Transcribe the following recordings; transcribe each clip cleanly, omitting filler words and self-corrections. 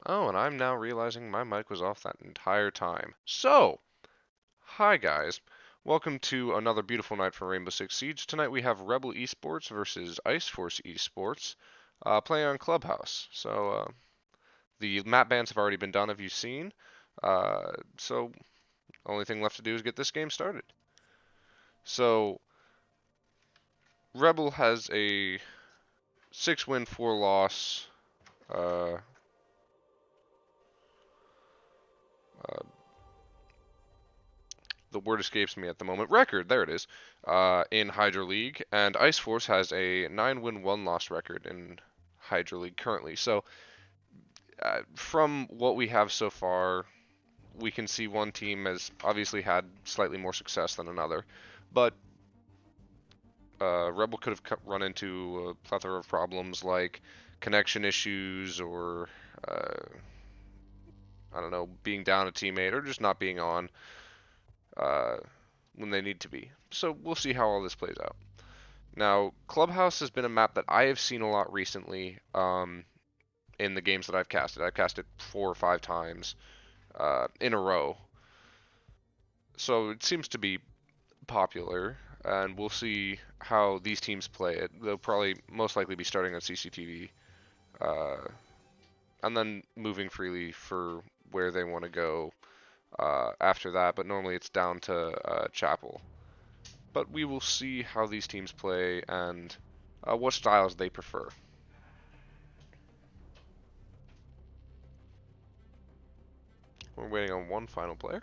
Oh, and I'm now realizing my mic was off that entire time. So, hi guys. Welcome to another beautiful night for Rainbow Six Siege. Tonight we have Rebel eSports versus Ice Force eSports playing on Clubhouse. The map bans have already been done, have you seen? So, only thing left to do is get this game started. So, Rebel has a 6-win, 4-loss uh, uh, the word escapes me at the moment. Record, there it is, in Hydro League, and Ice Force has a 9-win, 1-loss record in Hydro League currently. So, from what we have so far, we can see one team has obviously had slightly more success than another, but Rebel could have run into a plethora of problems like connection issues or I don't know, being down a teammate or just not being on uh, when they need to be. So we'll see how all this plays out. Now, Clubhouse has been a map that I have seen a lot recently in the games that I've casted. I've casted 4 or 5 times in a row. So it seems to be popular, and we'll see how these teams play it. They'll probably most likely be starting on CCTV uh, and then moving freely for where they want to go after that, but normally it's down to Chapel. But we will see how these teams play and what styles they prefer. We're waiting on one final player.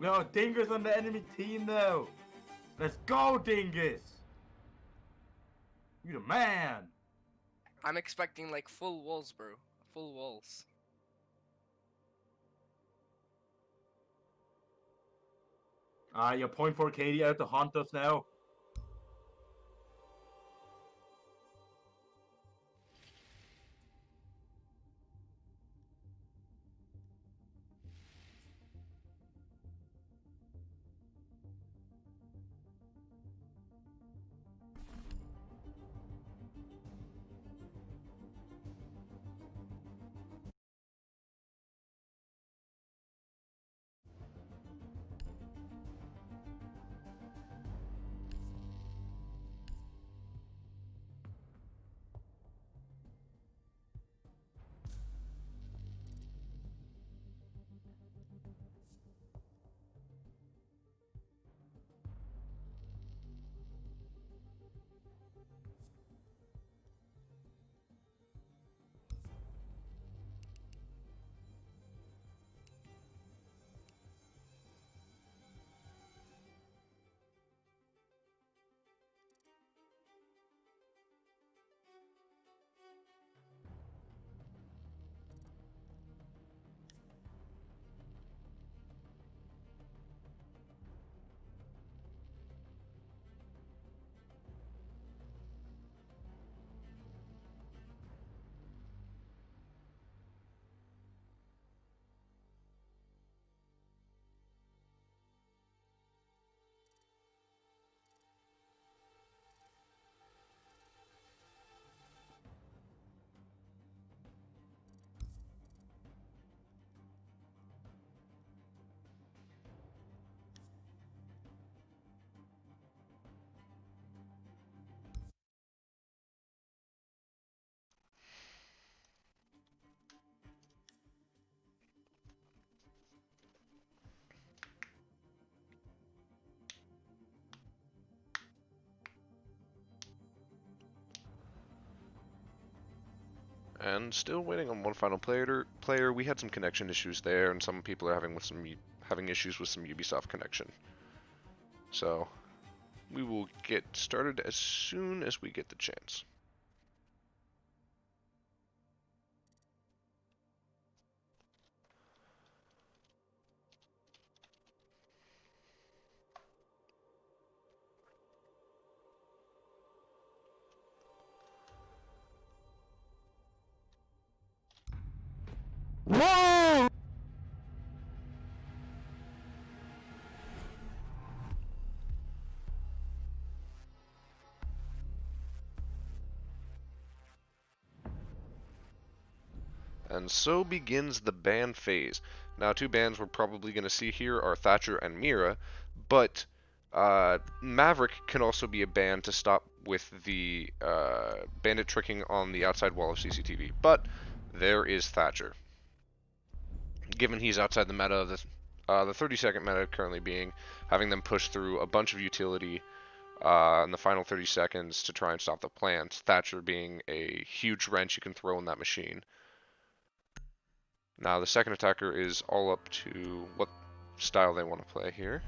No, Dingus on the enemy team now. Let's go, Dingus. You the man. I'm expecting like full walls, bro. Full walls. You're point for Katie out to haunt us now. And still waiting on one final player. We had some connection issues there, and some people are having issues with some Ubisoft connection. So we will get started as soon as we get the chance. Whoa! And so begins the ban phase. Now, two bans we're probably going to see here are Thatcher and Mira, but Maverick can also be a ban to stop with the bandit tricking on the outside wall of CCTV. But there is Thatcher. Given he's outside the meta, the 30-second meta currently being having them push through a bunch of utility in the final 30 seconds to try and stop the plants. Thatcher being a huge wrench you can throw in that machine. Now the second attacker is all up to what style they want to play here.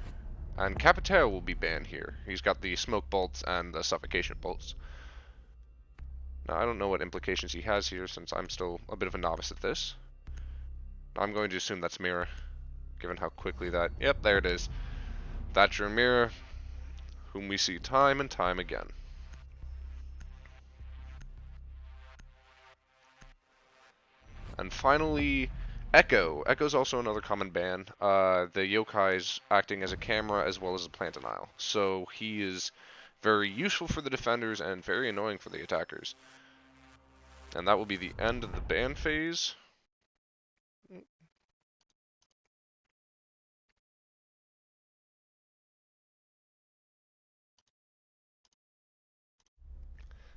And Capitao will be banned here. He's got the smoke bolts and the suffocation bolts. Now I don't know what implications he has here since I'm still a bit of a novice at this. I'm going to assume that's Mira, given how quickly that... Yep, there it is. Thatcher and Mira, whom we see time and time again. And finally, Echo. Echo's also another common ban. The yokai's acting as a camera as well as a plant denial. So he is very useful for the defenders and very annoying for the attackers. And that will be the end of the ban phase.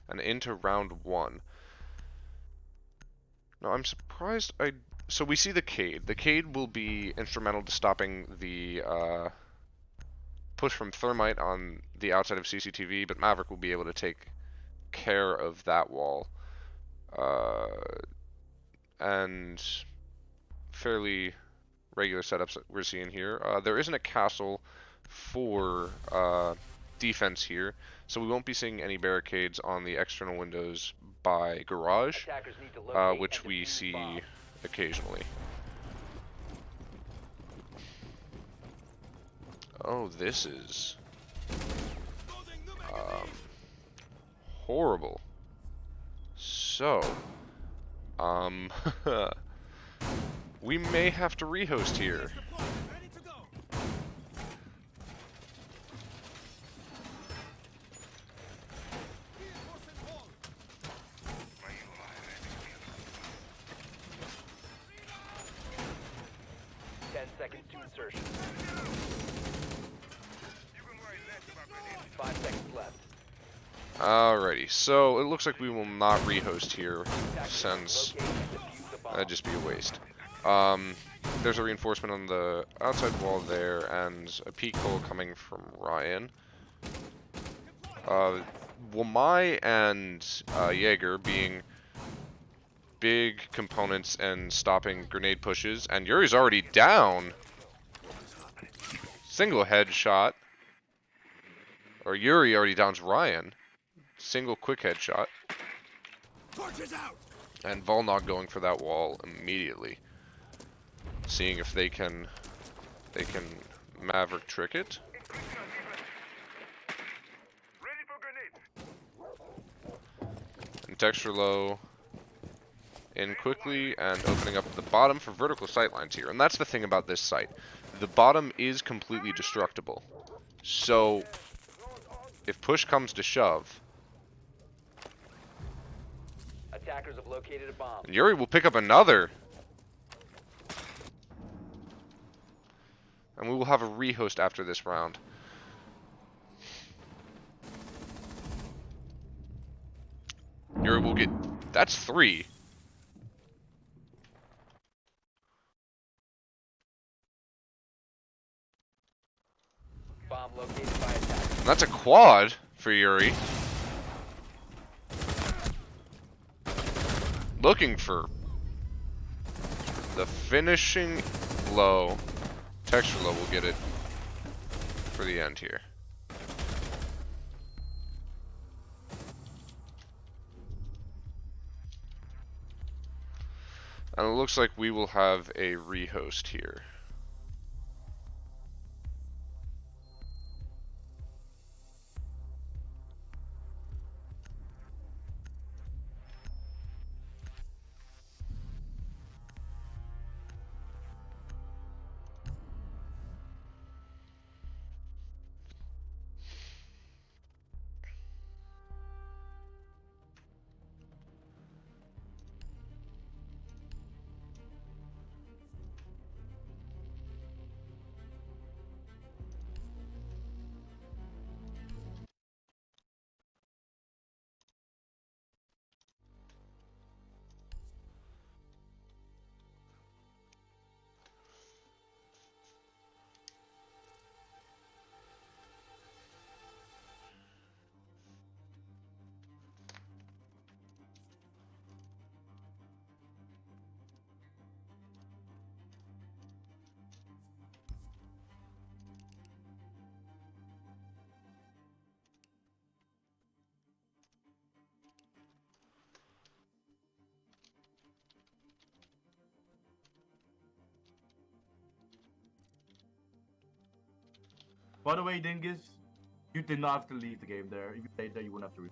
And into round one. Now I'm surprised So we see the Cade. The Cade will be instrumental to stopping the push from Thermite on the outside of CCTV, but Maverick will be able to take care of that wall. And fairly regular setups that we're seeing here. There isn't a castle for defense here, so we won't be seeing any barricades on the external windows by garage, which we see occasionally. Oh, this is horrible. So, we may have to rehost here. Seconds to insertion. 5 seconds left. Alrighty, so it looks like we will not rehost here, since that'd just be a waste. There's a reinforcement on the outside wall there, and a peak hole coming from Ryan. Wamai and Jaeger being big components in stopping grenade pushes, and Yuri's already down. Single headshot. Or Yuri already downs Ryan. Single quick headshot. And Volnog going for that wall immediately. Seeing if they can Maverick trick it. And Texture Low in quickly and opening up the bottom for vertical sightlines here. And that's the thing about this site. The bottom is completely destructible. So if push comes to shove, Attackers have located a bomb. and Yuri will pick up another. And we will have a rehost after this round. Yuri will get... That's 3. Bomb located by attackers. And that's a quad for Yuri. Looking for the finishing blow. Texture Low will get it for the end here. And it looks like we will have a rehost here. By the way, Dingus, you did not have to leave the game there. If you stayed there, you wouldn't have to.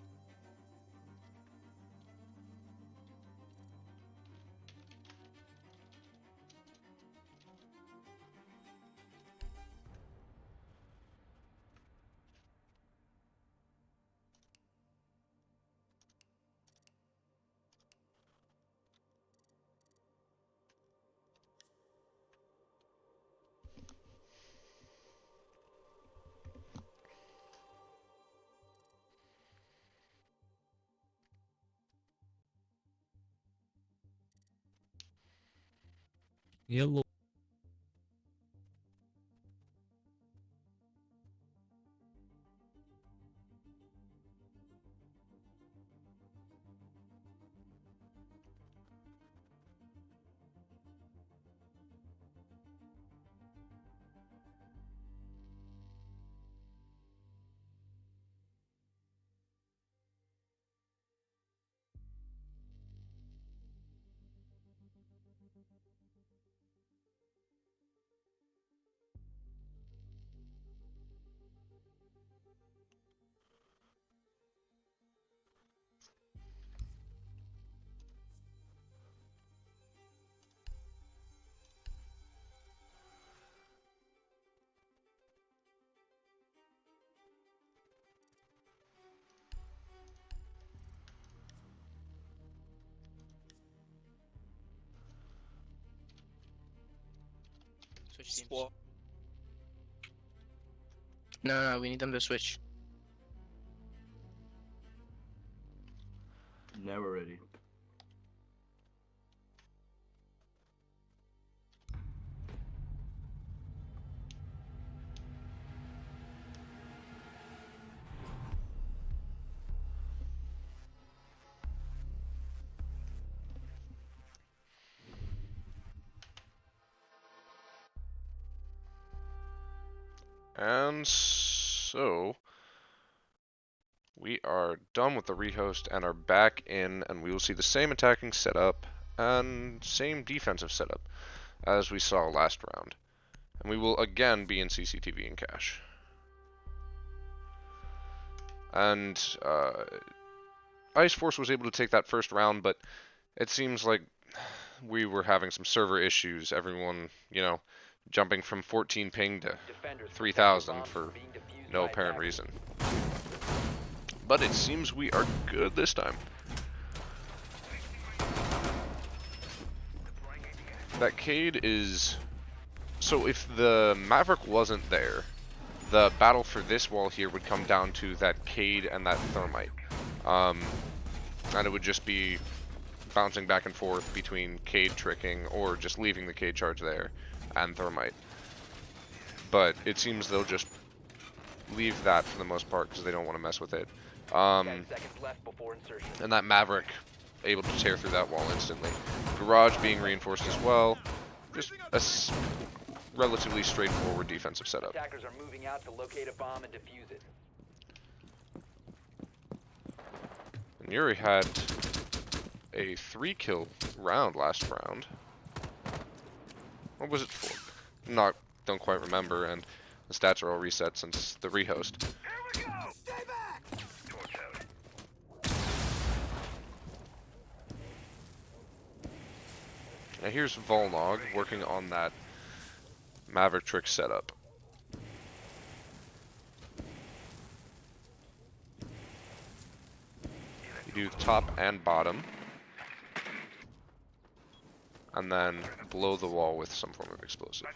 Yellow. Switch teams. Swap. No, we need them to switch. Never ready. And so we are done with the rehost and are back in, and we will see the same attacking setup and same defensive setup as we saw last round. And we will again be in CCTV and cache. And Ice Force was able to take that first round, but it seems like we were having some server issues. Everyone, jumping from 14 ping to Defenders, 3,000 for being defused no by apparent attackers. reason. But it seems we are good this time. That Cade is... So if the Maverick wasn't there, the battle for this wall here would come down to that Cade and that Thermite. And it would just be bouncing back and forth between Cade tricking or just leaving the Cade charge there and Thermite. But it seems they'll just leave that for the most part because they don't want to mess with it. 10 seconds left before insertion. And that Maverick able to tear through that wall instantly. Garage being reinforced as well. Just a relatively straightforward defensive setup. Attackers are moving out to locate a bomb and defuse it. And Yuri had a 3-kill round last round. What was it for? Don't quite remember, and the stats are all reset since the rehost. Now here's Volnog working on that Maverick trick setup. You do top and bottom, and then blow the wall with some form of explosive.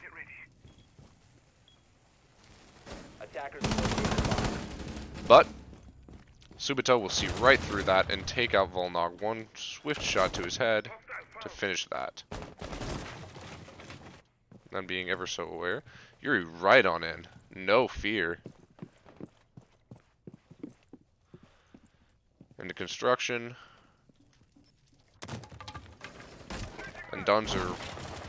Attackers have located a bomb. But Subito will see right through that and take out Volnog. One swift shot to his head to finish that. Then being ever so aware, Yuri right on in. No fear. Into construction. And Dunzer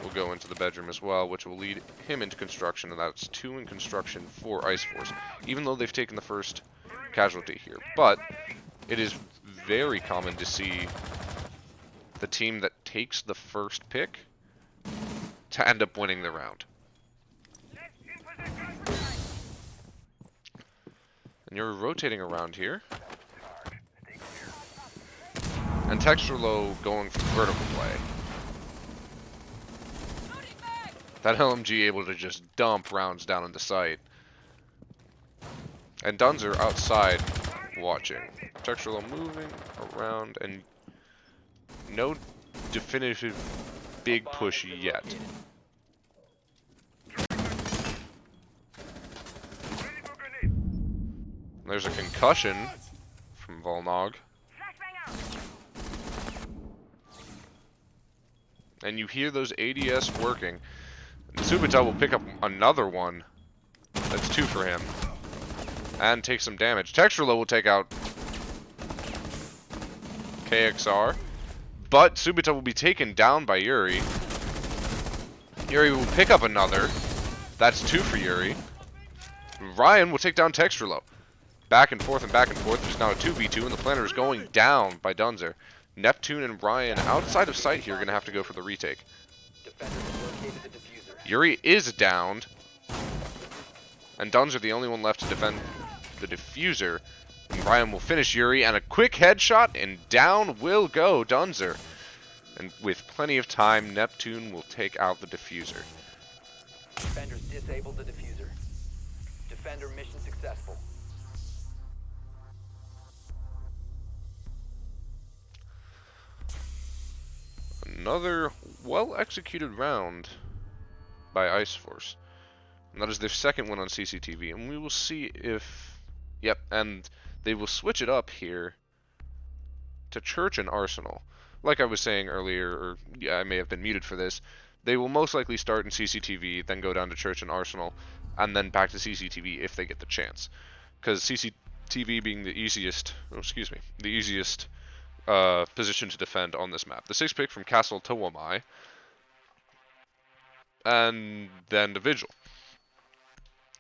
will go into the bedroom as well, which will lead him into construction, and that's 2 in construction for Ice Force, even though they've taken the first casualty here. But it is very common to see the team that takes the first pick to end up winning the round. And you're rotating around here. And Texturlo going for vertical play. That LMG able to just dump rounds down into sight. And Dunzer outside watching. Texturlo moving around, and no definitive big push yet. There's a concussion from Volnog. And you hear those ADS working. Subito will pick up another one. That's 2 for him. And take some damage. Texturlo will take out KXR. But Subito will be taken down by Yuri. Yuri will pick up another. That's 2 for Yuri. Ryan will take down Texturlo. Back and forth and back and forth. There's now a 2v2, and the planner is going down by Dunzer. Neptune and Ryan outside of sight here are going to have to go for the retake. Defenders have located the diffuser. Yuri is downed. And Dunzer the only one left to defend the diffuser. And Ryan will finish Yuri, and a quick headshot, and down will go Dunzer. And with plenty of time, Neptune will take out the diffuser. Defenders disabled the diffuser. Defender mission successful. Another well-executed round by Ice Force. And that is their second win on CCTV, and we will see if... Yep, and they will switch it up here to Church and Arsenal. Like I was saying earlier, or yeah, I may have been muted for this, they will most likely start in CCTV, then go down to Church and Arsenal, and then back to CCTV if they get the chance. Because CCTV being the easiest, the easiest position to defend on this map. The 6th pick from Castle to Wamai, and then the Vigil.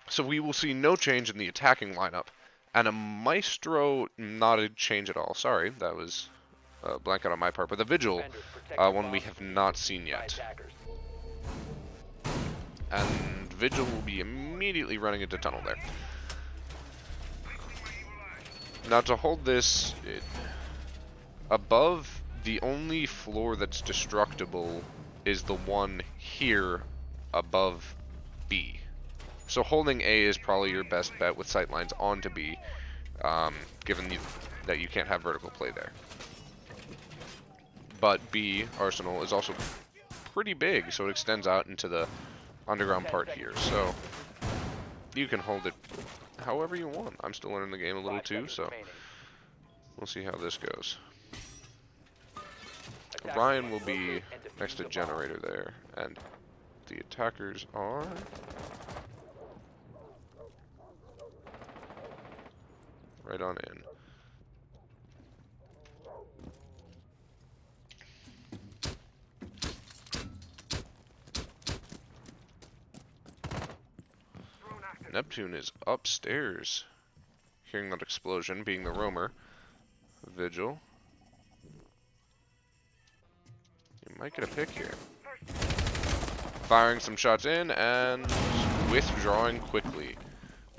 So we will see no change in the attacking lineup, and a Maestro, not a change at all. Sorry, that was a blank out on my part, but the Vigil, Defenders, protect your one we bombs have from not being seen used by yet. attackers. And Vigil will be immediately running into tunnel there. Now to hold this, above, the only floor that's destructible is the one here above B. So holding A is probably your best bet with sightlines onto B, given that you can't have vertical play there. But B, Arsenal, is also pretty big, so it extends out into the underground part here. So you can hold it however you want. I'm still learning the game a little 5 too, seconds so remaining. we'll see how this goes. Attackers Ryan will must be locate and defuse next to the bomb. Generator there, and the attackers are... right on in. Neptune is upstairs, hearing that explosion, being the roamer. Vigil. You might get a pick here. Firing some shots in and withdrawing quickly.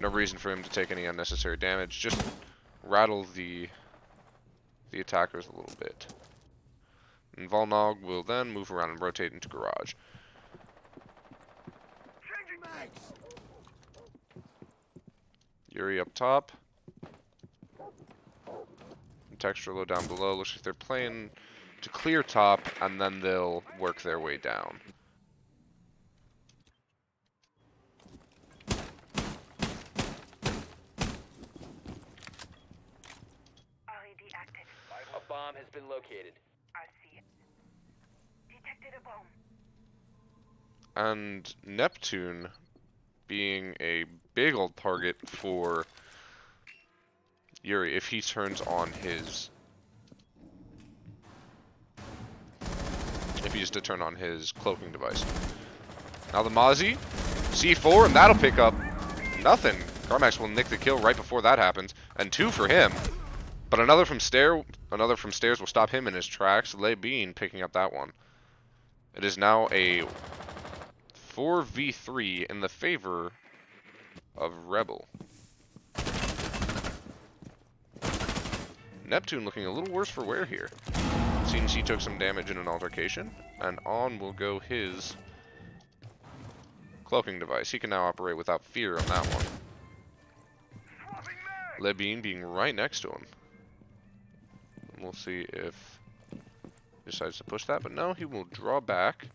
No reason for him to take any unnecessary damage. Just rattle the attackers a little bit. And Volnog will then move around and rotate into garage. Yuri up top. And Texture low down below. Looks like they're playing to clear top, and then they'll work their way down. RED active. A bomb has been located. I see it. Detected a bomb. And Neptune being a big old target for Yuri if he turns on his... if he is to turn on his cloaking device. Now the Mozzie, C4, and that'll pick up nothing. Carmax will nick the kill right before that happens, and 2 for him. But another from stairs will stop him in his tracks. Le Bean picking up that one. It is now a 4v3 in the favor of Rebel. Neptune looking a little worse for wear here. Seems he took some damage in an altercation, and on will go his cloaking device. He can now operate without fear on that one. Lebine being right next to him. And we'll see if he decides to push that, but no, he will draw back,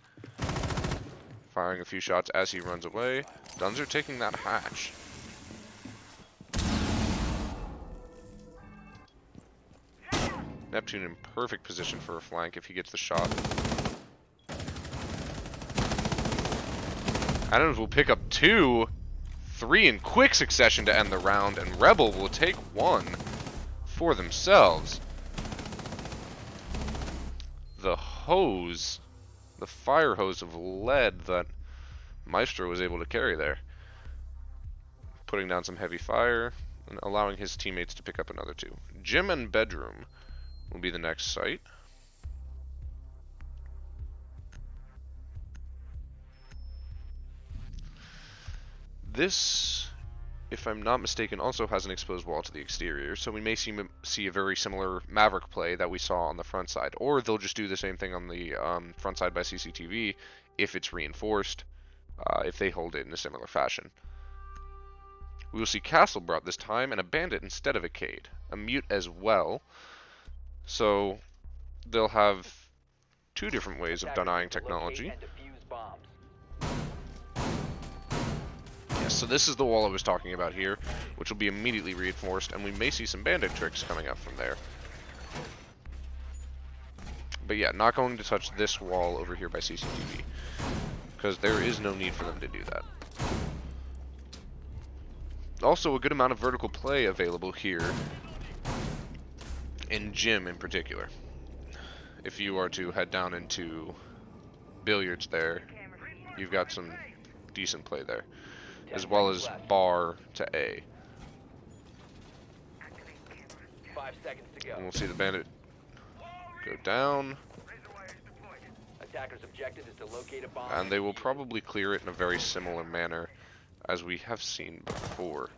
firing a few shots as he runs away. Dunzer taking that hatch. Neptune in perfect position for a flank if he gets the shot. Adams will pick up 2, 3 in quick succession to end the round, and Rebel will take 1 for themselves. The hose, the fire hose of lead that Maestro was able to carry there. Putting down some heavy fire and allowing his teammates to pick up another 2. Gym and bedroom will be the next site. This, if I'm not mistaken, also has an exposed wall to the exterior, so we may see a very similar Maverick play that we saw on the front side, or they'll just do the same thing on the front side by CCTV if it's reinforced, if they hold it in a similar fashion. We will see Castle brought this time, and a Bandit instead of a Cade. A Mute as well. So they'll have 2 different ways of denying technology. Locate and defuse bombs. Yes, so this is the wall I was talking about here, which will be immediately reinforced, and we may see some bandit tricks coming up from there. But yeah, not going to touch this wall over here by CCTV, because there is no need for them to do that. Also, a good amount of vertical play available here, in gym in particular. If you are to head down into billiards there, you've got some decent play there, as well as bar to A. 5 seconds to go. And we'll see the bandit go down, Attacker's objective is to locate a bomb. and they will probably clear it in a very similar manner as we have seen before.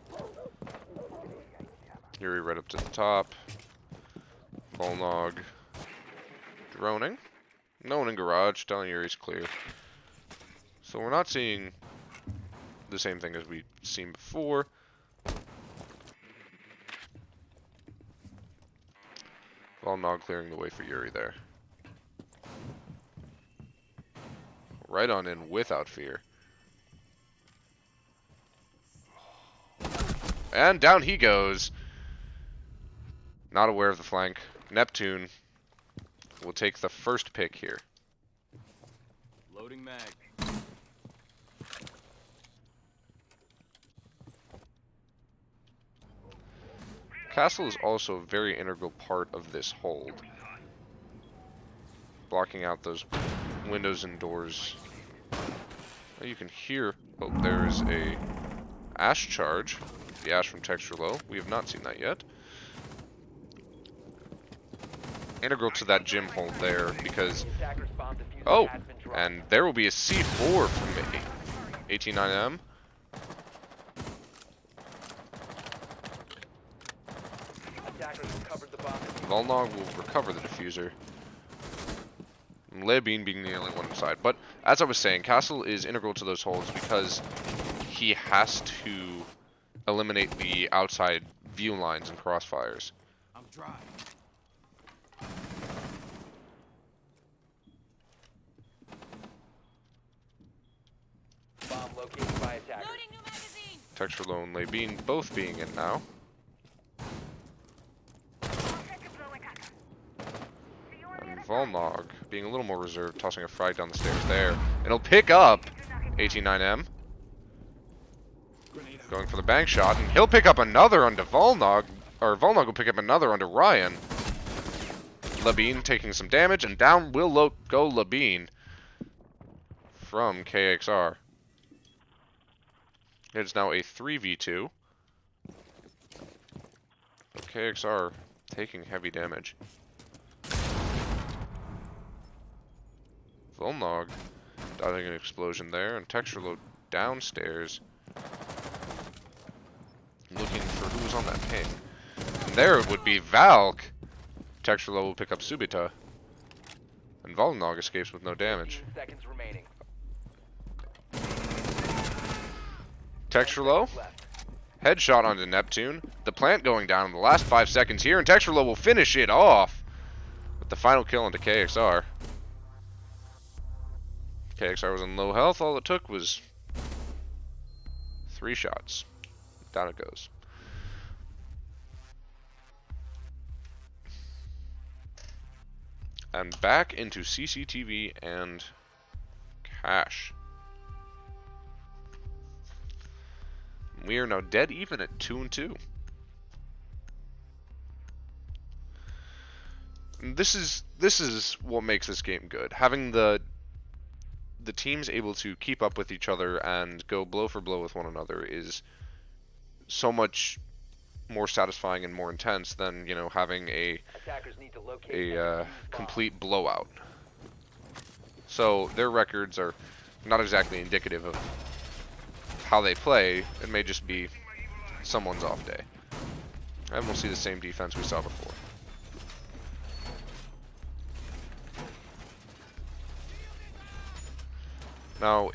Yuri right up to the top. Volnog droning. No one in garage, telling Yuri's clear. So we're not seeing the same thing as we've seen before. Volnog clearing the way for Yuri there. Right on in without fear. And down he goes. Not aware of the flank. Neptune will take the first pick here. Loading mag. Castle is also a very integral part of this hold. Blocking out those windows and doors. You can hear, oh, there is a ash charge. The ash from Texture Low. We have not seen that yet. Integral to that gym hold there because, Attacker's bomb diffuser oh, has been dropped. and there will be a C4 from me. 189M. Attackers recovered the bomb diffuser. Volnog will recover the diffuser. Lebin being the only one inside. But as I was saying, Castle is integral to those holds because he has to eliminate the outside view lines and crossfires. I'm dry. Bomb located by attackers. Loading new magazine. Texture Low and Lebin both being in now. Set to blow attacker. See you on the And other side. Volnog being a little more reserved, tossing a frag down the stairs there. And he'll pick up 189M. Grenade out. Going for the bank shot, and he'll pick up another onto Volnog, or Volnog will pick up another onto Ryan. Labine taking some damage, and down will go Labine from KXR. It's now a 3v2. KXR taking heavy damage. Volnog dodging an explosion there, and Texture Load downstairs looking for who's on that ping. And there it would be Valk. Texture Low will pick up Subita. And Volnog escapes with no damage. 15 seconds remaining. Texture Low, Left. headshot onto Neptune. The plant going down in the last 5 seconds here, and Texture Low will finish it off with the final kill into KXR. KXR was in low health. All it took was 3 shots. Down it goes. And back into CCTV and cash. We are now dead even at 2-2. And this is what makes this game good. Having the teams able to keep up with each other and go blow for blow with one another is so much more satisfying and more intense than, you know, having a Attackers need to locate and defuse bomb. complete blowout. So their records are not exactly indicative of how they play. It may just be someone's off day. And we'll see the same defense we saw before. Now,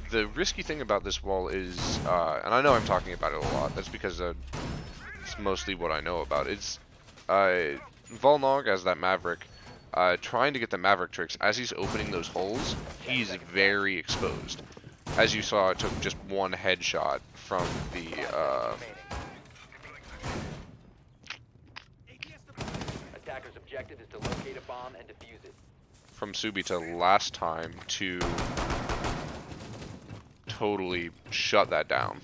the risky thing about this wall is, and I know I'm talking about it a lot, that's because it's mostly what I know about. It's Volnog as that Maverick, trying to get the Maverick tricks. As he's opening those holes, he's very exposed. as you saw, it took just one headshot from the Attacker's objective is to locate a bomb and defuse it. from Subita last time to totally shut that down.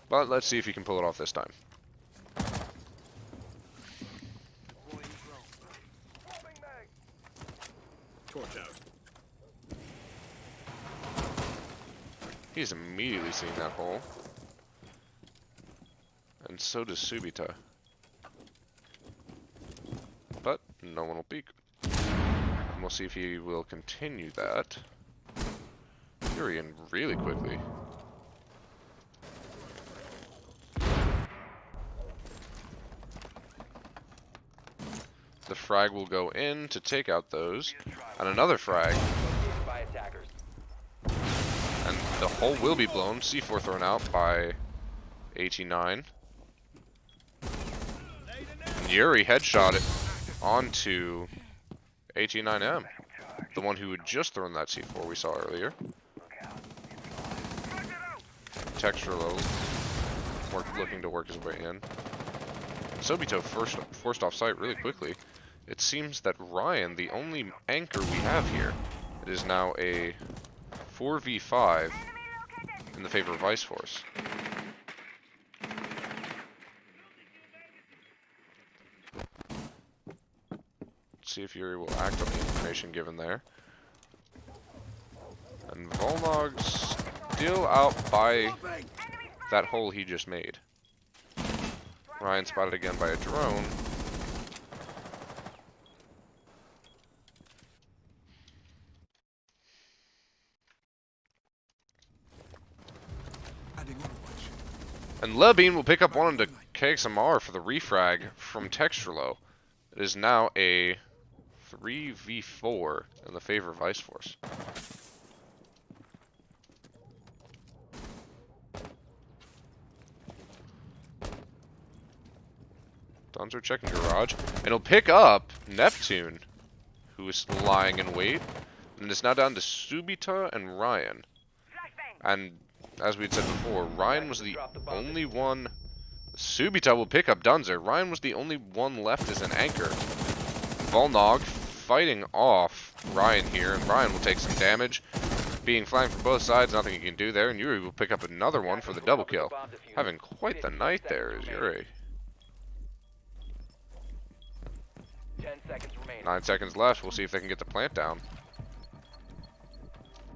But let's see if he can pull it off this time. He's immediately seeing that hole. And so does Subita. But no one will peek. And we'll see if he will continue that. Yuri in really quickly. The frag will go in to take out those. And another frag. Located by attackers. And the hole will be blown. C4 thrown out by 89. Yuri headshot it onto 89M. The one who had just thrown that C4 we saw earlier. Textural looking to work his way in. Sobito forced off site really quickly. It seems that Ryan, the only anchor we have here, it is now a 4v5 in the favor of Vice Force. Let's see if Yuri will act on the information given there. And Volnog's still out by that hole he just made. Ryan spotted again by a drone. And Lebine will pick up one into KXMR for the refrag from Texturlo. It is now a 3v4 in the favor of Vice Force. Donzer checking garage, and he'll pick up Neptune, who is lying in wait, and it's now down to Subita and Ryan. And as we'd said before, Ryan was the only one. Subita will pick up Dunzer. Ryan was the only one left as an anchor. Volnog fighting off Ryan here, and Ryan will take some damage. Being flanked from both sides, nothing he can do there, and Yuri will pick up another one for the double kill. Having quite the night there is Yuri. 10 seconds remaining. 9 seconds left. We'll see if they can get the plant down.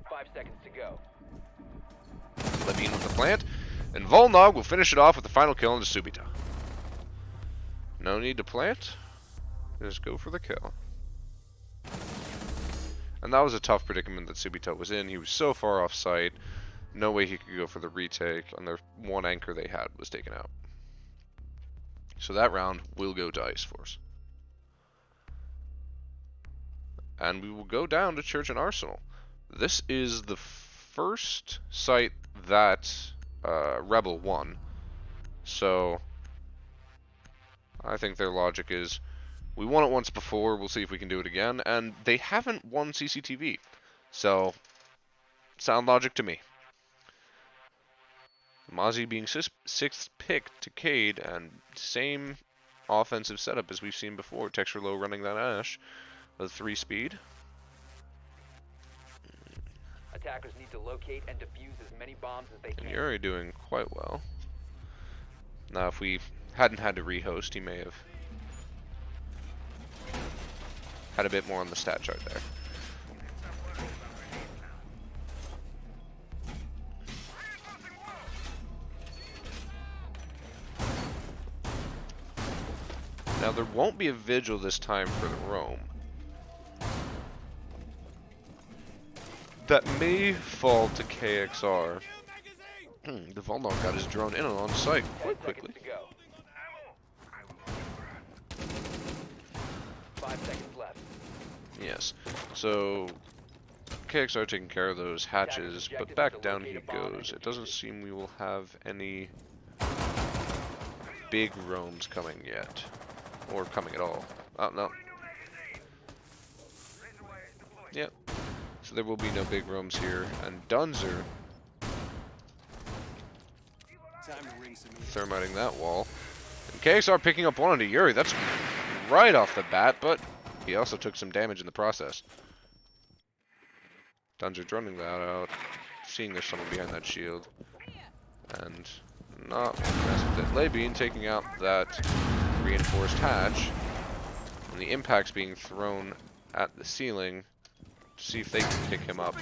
5 seconds to go. Levine with the plant, and Volnog will finish it off with the final kill into Subita. No need to plant. Just go for the kill. And that was a tough predicament that Subita was in. He was so far off site. No way he could go for the retake, and their one anchor they had was taken out. So that round will go to Ice Force. And we will go down to Church and Arsenal. This is the first site that Rebel won. So I think their logic is, we won it once before, we'll see if we can do it again. And they haven't won CCTV. So, sound logic to me. Mozzie being 6th pick to Cade, and same offensive setup as we've seen before. Texture Low running that Ash. The 3-speed. Attackers need to locate and defuse as many bombs as they can. And Yuri doing quite well. Now, if we hadn't had to rehost, he may have had a bit more on the stat chart there. Now, there won't be a vigil this time for the Rome. That may fall to KXR. The Volnog got his drone in and on site quite quickly. 5 seconds left. Yes. So KXR taking care of those hatches, but back down he goes. It doesn't seem we will have any big roams coming yet. Or coming at all. Oh, no. Yep. So there will be no big rooms here. And Dunzer thermiting that wall. And KXR picking up one onto Yuri. That's right off the bat, but he also took some damage in the process. Dunzer droning that out, seeing there's someone behind that shield, and not mess with it. Labine taking out that reinforced hatch, and the impact's being thrown at the ceiling to see if they can pick him up.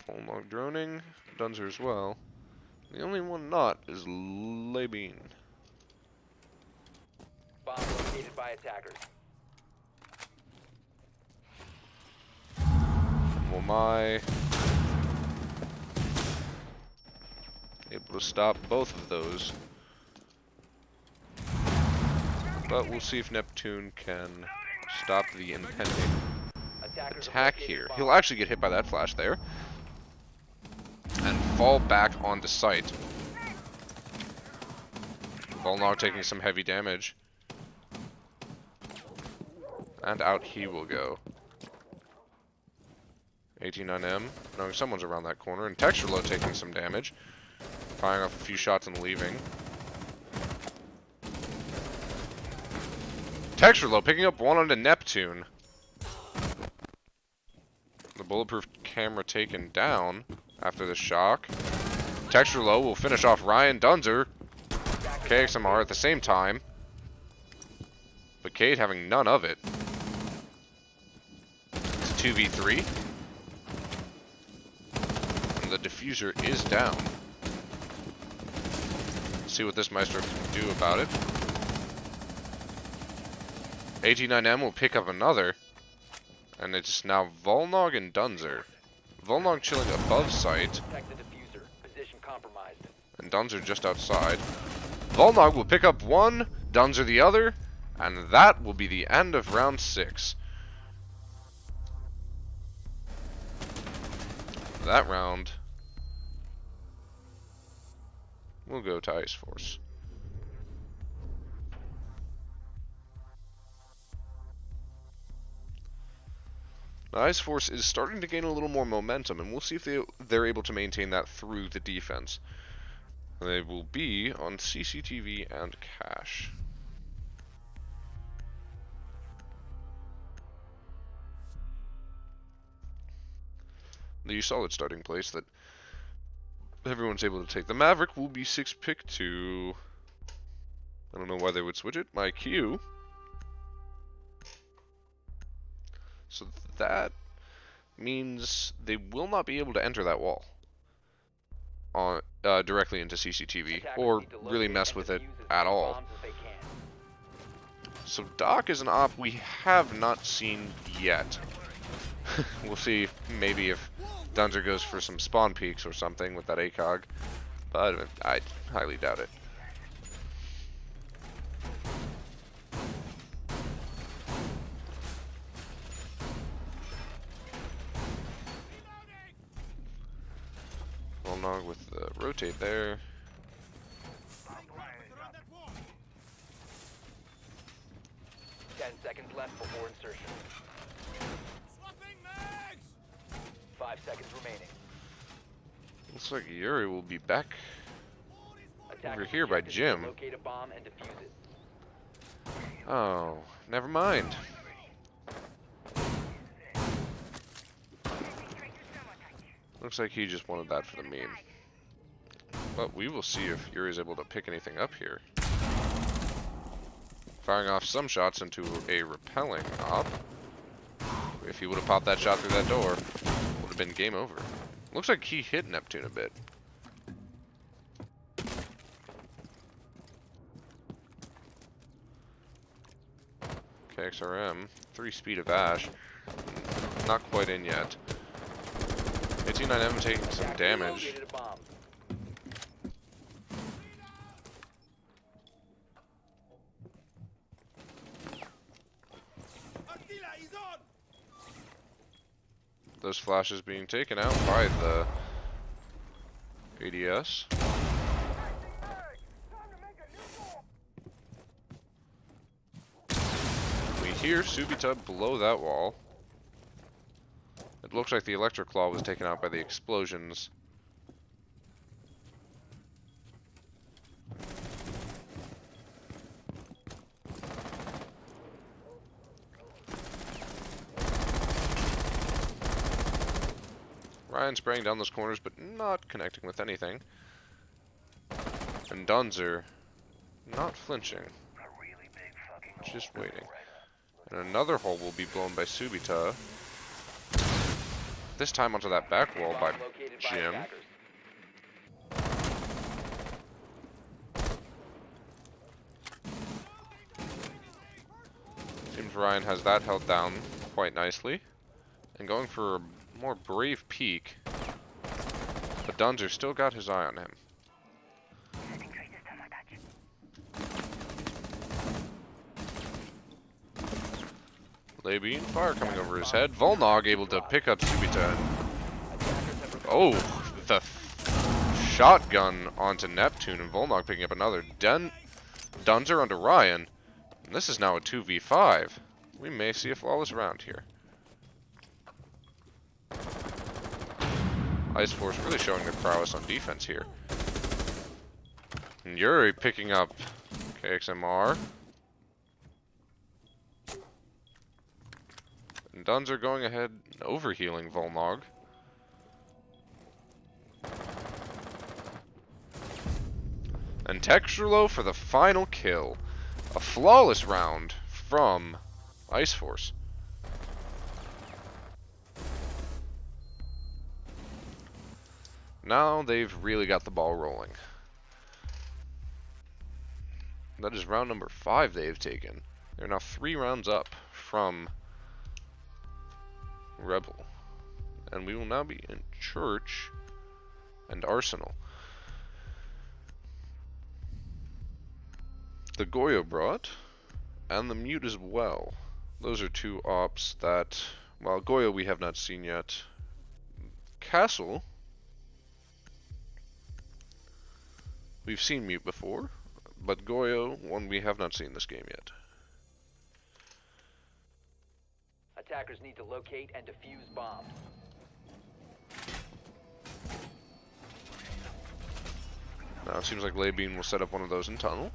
Volmog droning, Dunzer as well. The only one not is Labine. Bomb located by attackers. Womai able to stop both of those. But we'll see if Neptune can stop the impending Attackers have attack located here. bomb. He'll actually get hit by that flash there. And fall back onto site. Volnog taking some heavy damage. And out he will go. 89M, knowing someone's around that corner, and Texture Low taking some damage. Firing off a few shots and leaving. Texture Low picking up one onto Neptune. The bulletproof camera taken down after the shock. Texture Low will finish off Ryan Dunzer. KXMR at the same time. But Cade having none of it. It's a 2v3. And the diffuser is down. Let's see what this Maestro can do about it. 89M will pick up another. And it's now Volnog and Dunzer. Volnog chilling above site. Protect the diffuser. Position compromised. And Dunzer just outside. Volnog will pick up one, Dunzer the other, and that will be the end of round 6. That round will go to Ice Force. Now, Ice Force is starting to gain a little more momentum, and we'll see if they're able to maintain that through the defense. They will be on CCTV and cache. The solid starting place that everyone's able to take. The Maverick will be 6 pick to... I don't know why they would switch it. My Q. So that means they will not be able to enter that wall on directly into CCTV Attackers or need to really locate mess and with it defuse as at many all. bombs as they can. So Doc is an op we have not seen yet. We'll see maybe if Dunzer goes for some spawn peaks or something with that ACOG, but I highly doubt it. Volnog with the rotate there. Seconds left before insertion. 5 seconds remaining. Looks like Yuri will be back Attackers here by objective is to Jim. Locate a bomb and defuse it. Oh, never mind. Looks like he just wanted that for the meme. But we will see if Yuri's able to pick anything up here. Firing off some shots into a repelling op. If he would have popped that shot through that door, would have been game over. Looks like he hit Neptune a bit. KXRM, 3 speed of Ash. Not quite in yet. 89M taking some Attackers damage. located a bomb. Those flashes being taken out by the ADS. here, Subita below that wall. It looks like the electric claw was taken out by the explosions. Ryan spraying down those corners, but not connecting with anything. And Dunzer not flinching. Just waiting. And another hole will be blown by Subita. This time onto that back wall by Located by Jim. attackers. Seems Ryan has that held down quite nicely. And going for a more brave peek. But Dunzer still got his eye on him. Labine, fire coming over his head. Volnog able to pick up Subita. Oh, the shotgun onto Neptune, and Volnog picking up another. Dunzer onto Ryan. And this is now a 2v5. We may see a flawless round here. Ice Force really showing their prowess on defense here. And Yuri picking up KXMR. And Dunzer going ahead and overhealing Volnog. And Texturlo for the final kill. A flawless round from Ice Force. Now they've really got the ball rolling. That is round number 5 they've taken. They're now 3 rounds up from Rebel. And we will now be in Church and Arsenal. The Goyo brought, and the Mute as well. Those are 2 ops that, well, Goyo we have not seen yet. Castle, we've seen Mute before, but Goyo, one we have not seen this game yet. Attackers need to locate and defuse bombs. Now it seems like Labine will set up one of those in tunnel.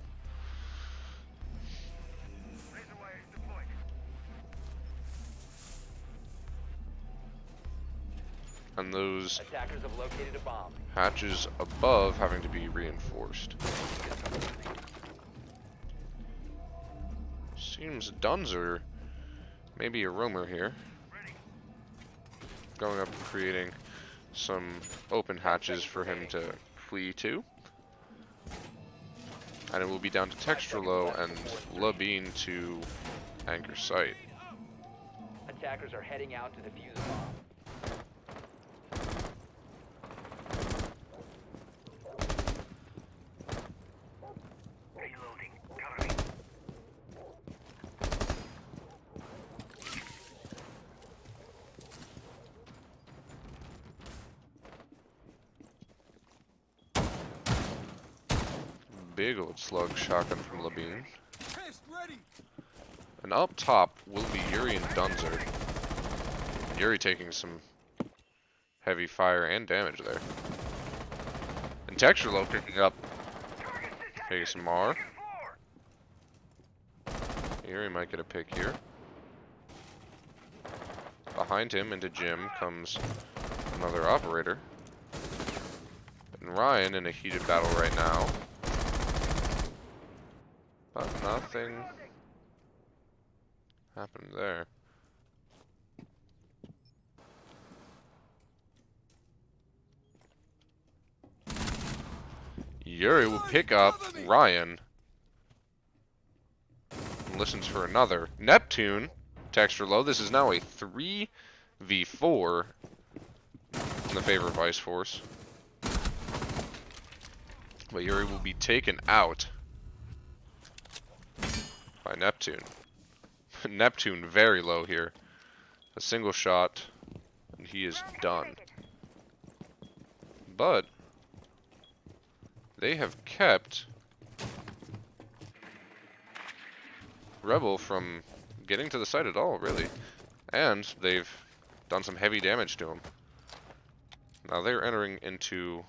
And those Attackers have located a bomb. hatches above having to be reinforced. Seems Dunzer may be a roamer here. Going up and creating some open hatches for him to flee to. And it will be down to Texturlo and Labine to anchor site. Attackers are heading out to defuse a bomb. Big old slug shotgun from Labine. And up top will be Yuri and Dunzer. Yuri taking some heavy fire and damage there. And Texturlo picking up ASMR. Yuri might get a pick here. Behind him into Jim comes another operator. And Ryan in a heated battle right now. But nothing happened there. Yuri will pick up Ryan. And listens for another. Neptune, Texturlo. This is now a 3v4 in the favor of Ice Force. But Yuri will be taken out by Neptune. Neptune very low here. A single shot, and he is done. But they have kept Rebel from getting to the site at all, really. And they've done some heavy damage to him. Now they're entering into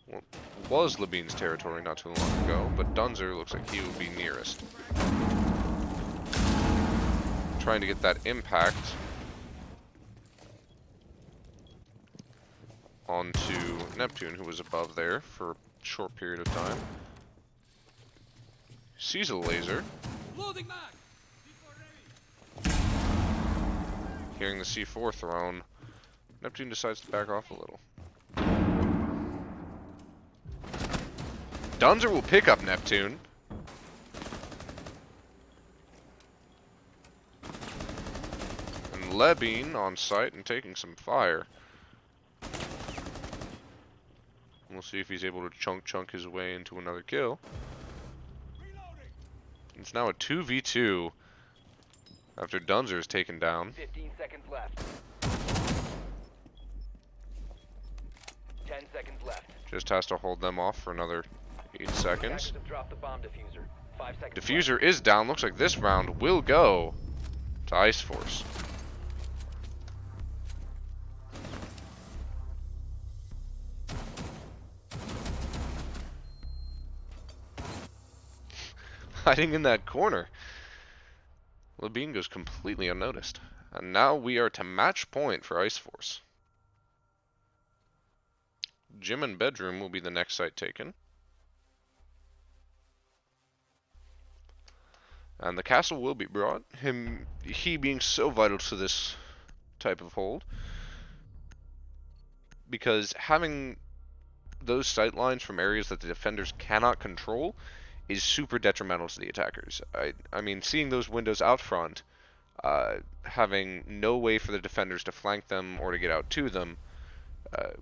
what was Lebine's territory not too long ago, but Dunzer looks like he will be nearest. Trying to get that impact onto Neptune, who was above there for a short period of time. Sees a laser. Hearing the C4 thrown, Neptune decides to back off a little. Dunzer will pick up Neptune. And Lebine on site and taking some fire. We'll see if he's able to chunk his way into another kill. It's now a 2v2 after Dunzer is taken down. 15 seconds left. 10 seconds left. Just has to hold them off for another 8 seconds. Attackers have dropped the bomb diffuser. 5 seconds Diffuser is down. Looks like this round will go to Ice Force. Hiding in that corner. Labine goes completely unnoticed. And now we are to match point for Ice Force. Gym and bedroom will be the next site taken. And the castle will be brought. He being so vital to this type of hold. Because having those sight lines from areas that the defenders cannot control is super detrimental to the attackers. I mean, seeing those windows out front, having no way for the defenders to flank them or to get out to them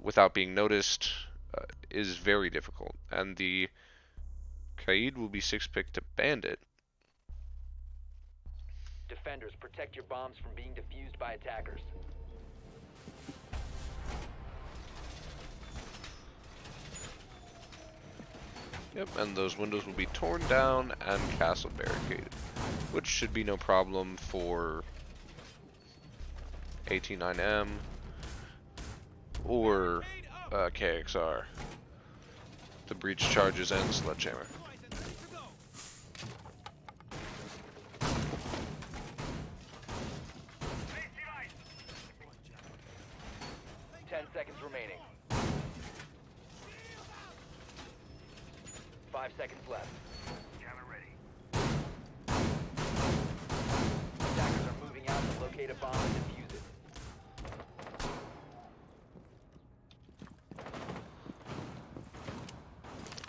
without being noticed is very difficult. And the Kaid will be 6-pick to Bandit. Defenders, protect your bombs from being defused by attackers. Yep, and those windows will be torn down and castle barricaded, which should be no problem for 89M or KXR. The breach charges and sledgehammer. Seconds remaining. 5 seconds left. Camera ready. Attackers are moving out to locate a bomb and defuse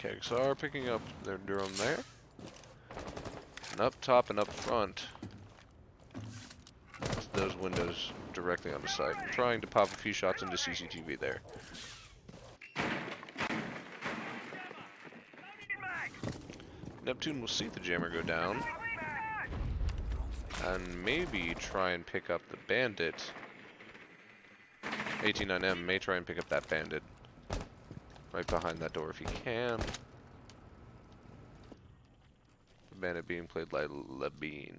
it. KXR picking up their drone there. And up top and up front, those windows directly on the side. I'm trying to pop a few shots into CCTV there. Neptune will see the jammer go down. And maybe try and pick up the bandit. 89M may try and pick up that bandit. Right behind that door if he can. The bandit being played by Labine.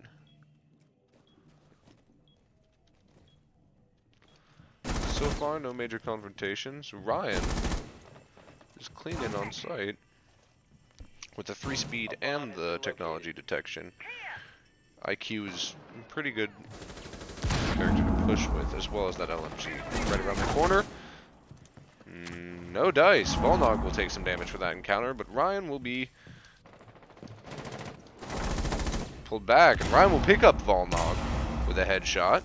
So far, no major confrontations. Ryan is cleaning on site with the 3-speed and the technology detection. IQ is pretty good character to push with, as well as that LMG. Right around the corner. No dice. Volnog will take some damage for that encounter, but Ryan will be pulled back, and Ryan will pick up Volnog with a headshot.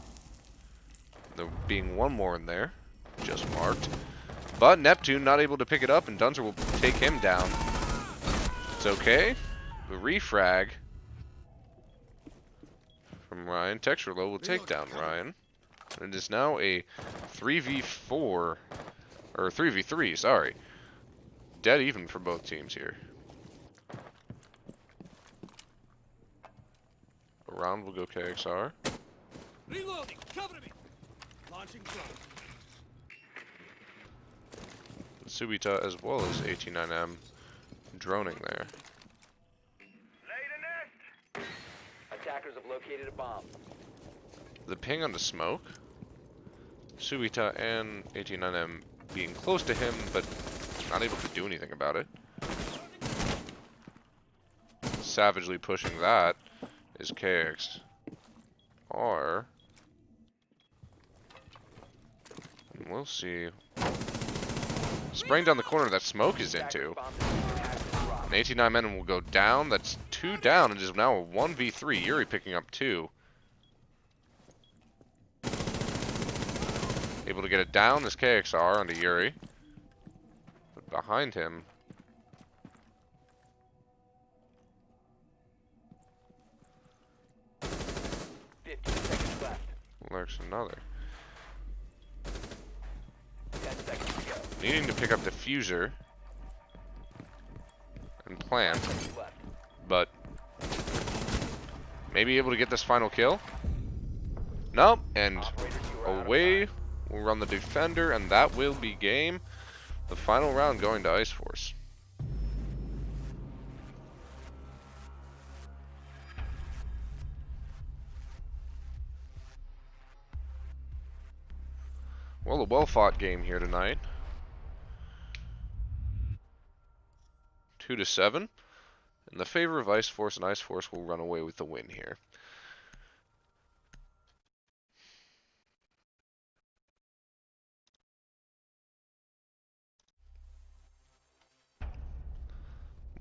There being one more in there, just marked. But Neptune not able to pick it up, and Dunzer will take him down. It's okay. The refrag from Ryan. Texture Low will take down Ryan. And it is now a 3v4, or 3v3, sorry. Dead even for both teams here. A round will go KXR. Reloading, cover me. Launching drone. Subita as well as 89M droning there. Attackers have located located a bomb. The ping on the smoke. Suita and 89M being close to him, but not able to do anything about it. Savagely pushing that is KX. Or we'll see. Spraying down the corner that smoke is into. An 89 men will go down. That's 2 down. It is now a 1v3. Yuri picking up 2. Able to get it down is KXR onto Yuri. But behind him. 50 seconds left. Lurks another. 10 seconds to go. Needing to pick up diffuser and plant, Seconds left. but maybe able to get this final kill. Nope, and Operators, you are out of away time. will run the defender, and that will be game. The final round going to Ice Force. Well, a well-fought game here tonight. 2-7. In the favor of Ice Force, and Ice Force will run away with the win here.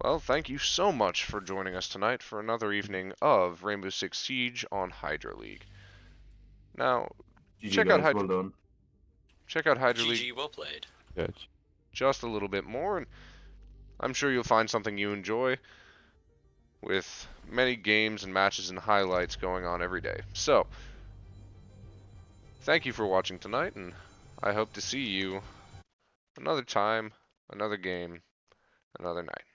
Well, thank you so much for joining us tonight for another evening of Rainbow Six Siege on Hydra League. Now, GG check out guys, Hydra, well done. check out Hydra League GG, well played. just a little bit more, and I'm sure you'll find something you enjoy with many games and matches and highlights going on every day. So, thank you for watching tonight, and I hope to see you another time, another game, another night.